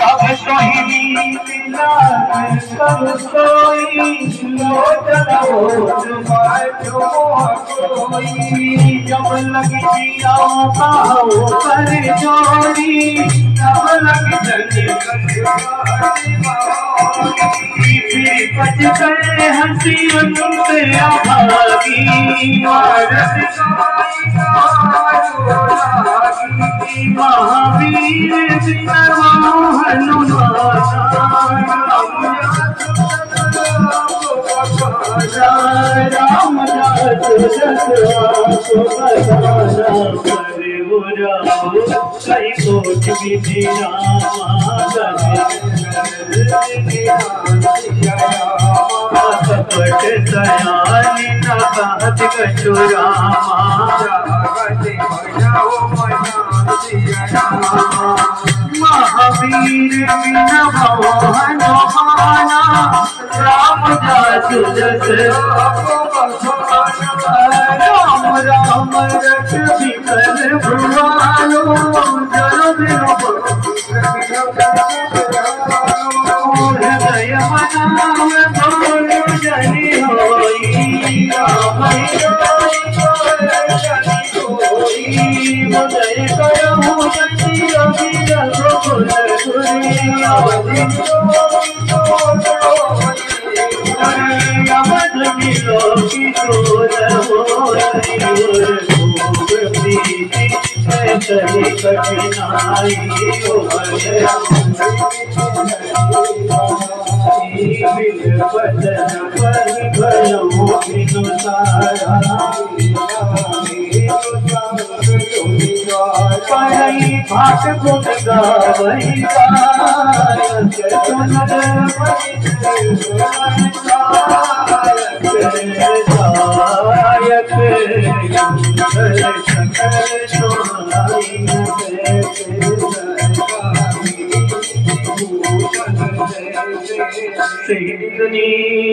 अब कहीं सब सोई लोचन हो कोई जब लग जिया कर जोड़ी तब लग फिर बच गए हंसी से आभागी महावीर राम कई कोट विधि कपट दयाली न कहत कछु महावीर बिन मोहन माना राम जासु जस राम राम रख विकल भुआलो हृदय मनाव भोल जनि होई उदय करहु जति अविरल अवध मिलो किशोर प्रीति चली कठिनाई वचन पर भयो बिनु सारा पढ़ई भाट गुण गावई गायक सकल